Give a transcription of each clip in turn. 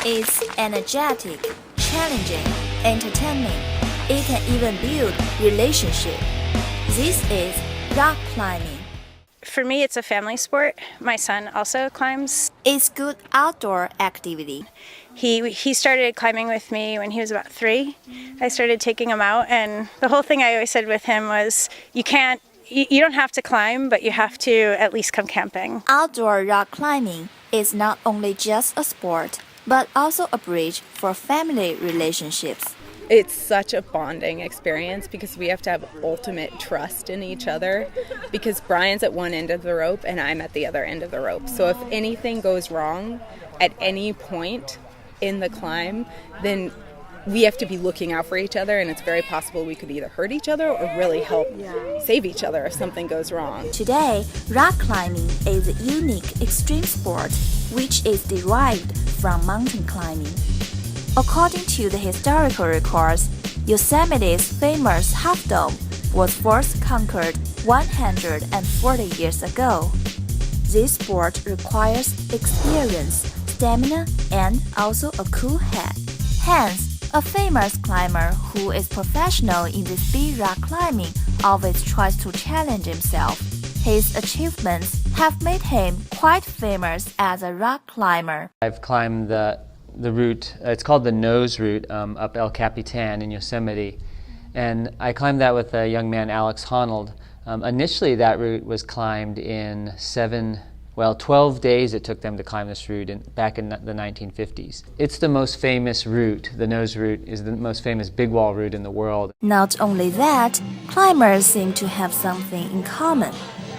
It's energetic, challenging, entertaining. It can even build relationships. This is rock climbing. For me, it's a family sport. My son also climbs. It's good outdoor activity. He started climbing with me when he was about 3. I started taking him out, and the whole thing I always said with him was, you don't have to climb, but you have to at least come camping. Outdoor rock climbing is not only just a sport, but also a bridge for family relationships. It's such a bonding experience because we have to have ultimate trust in each other, because Brian's at one end of the rope and I'm at the other end of the rope. So if anything goes wrong at any point in the climb, then we have to be looking out for each other, and it's very possible we could either hurt each other or really help save each other if something goes wrong. Today, rock climbing is a unique extreme sport which is derived from mountain climbing. According to the historical records, Yosemite's famous Half Dome was first conquered 140 years ago. This sport requires experience, stamina, and also a cool head. Hence, a famous climber who is professional in the speed rock climbing always tries to challenge himself. His achievements have made him quite famous as a rock climber. I've climbed the route, it's called the Nose Route, up El Capitan in Yosemite. And I climbed that with a young man, Alex Honnold. Initially, that route was climbed in 12 days it took them to climb this route back in the 1950s. It's the most famous route. The Nose Route is the most famous big wall route in the world. Not only that, climbers seem to have something in common.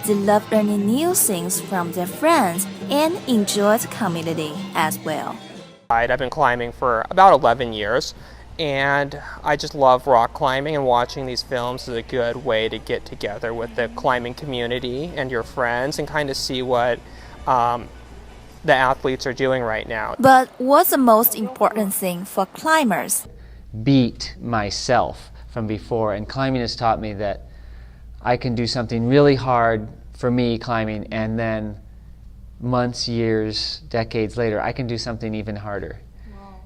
They love learning new things from their friends and enjoy the community as well. I've been climbing for about 11 years, and I just love rock climbing, and watching these films is a good way to get together with the climbing community and your friends and kind of see what the athletes are doing right now. But what's the most important thing for climbers? Beat myself from before, and climbing has taught me that I can do something really hard for me climbing, and then months, years, decades later, I can do something even harder.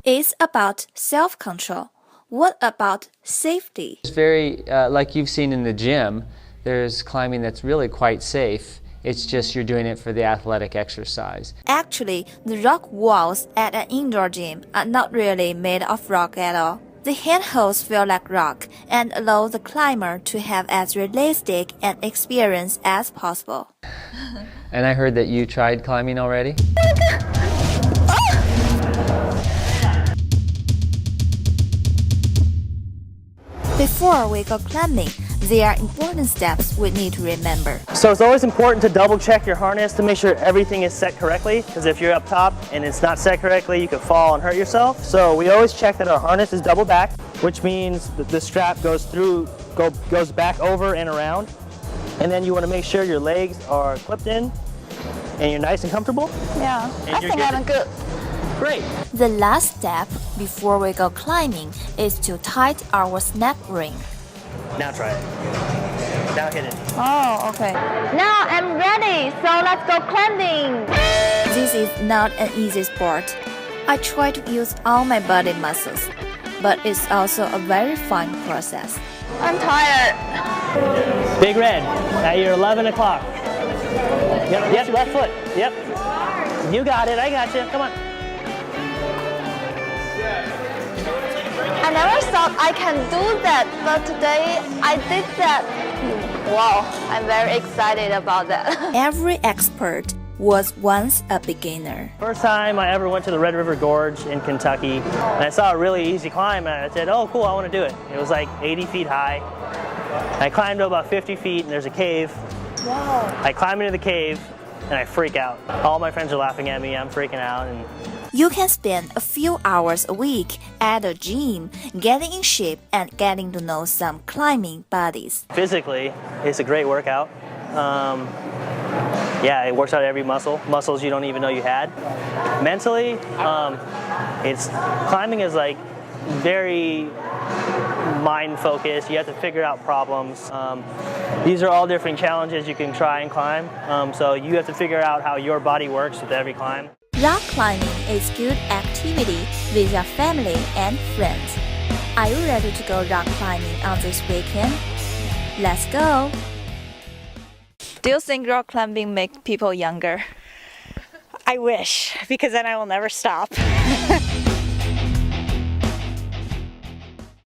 It's about self-control. What about safety? It's very, like you've seen in the gym, there's climbing that's really quite safe. It's just you're doing it for the athletic exercise. Actually, the rock walls at an indoor gym are not really made of rock at all. The handholds feel like rock and allow the climber to have as realistic an experience as possible. And I heard that you tried climbing already? Before we go climbing, there are important steps we need to remember. So it's always important to double check your harness to make sure everything is set correctly, because if you're up top and it's not set correctly, you could fall and hurt yourself. So we always check that our harness is double back, which means that the strap goes back over and around. And then you want to make sure your legs are clipped in and you're nice and comfortable. Yeah, I think I'm good. Great. The last step before we go climbing is to tighten our snap ring. Now try it. Now hit it. Oh, okay. Now I'm ready, so let's go climbing. This is not an easy sport. I try to use all my body muscles, but it's also a very fun process. I'm tired. Big red. At your 11 o'clock. Yep, left foot. Yep. You got it. I got you. Come on. I never thought I can do that, but today I did that. Wow, I'm very excited about that. Every expert was once a beginner. First time I ever went to the Red River Gorge in Kentucky, and I saw a really easy climb, and I said, oh cool, I want to do it. It was like 80 feet high. I climbed to about 50 feet, and there's a cave. Wow. I climb into the cave, and I freak out. All my friends are laughing at me, I'm freaking out. And you can spend a few hours a week at a gym, getting in shape and getting to know some climbing buddies. physically, it's a great workout. Yeah, it works out every muscles you don't even know you had. Mentally, it's climbing is like very mind focused. You have to figure out problems. These are all different challenges you can try and climb. So you have to figure out how your body works with every climb. Rock climbing is good activity with your family and friends. Are you ready to go rock climbing on this weekend? Let's go! Do you think rock climbing makes people younger? I wish, because then I will never stop.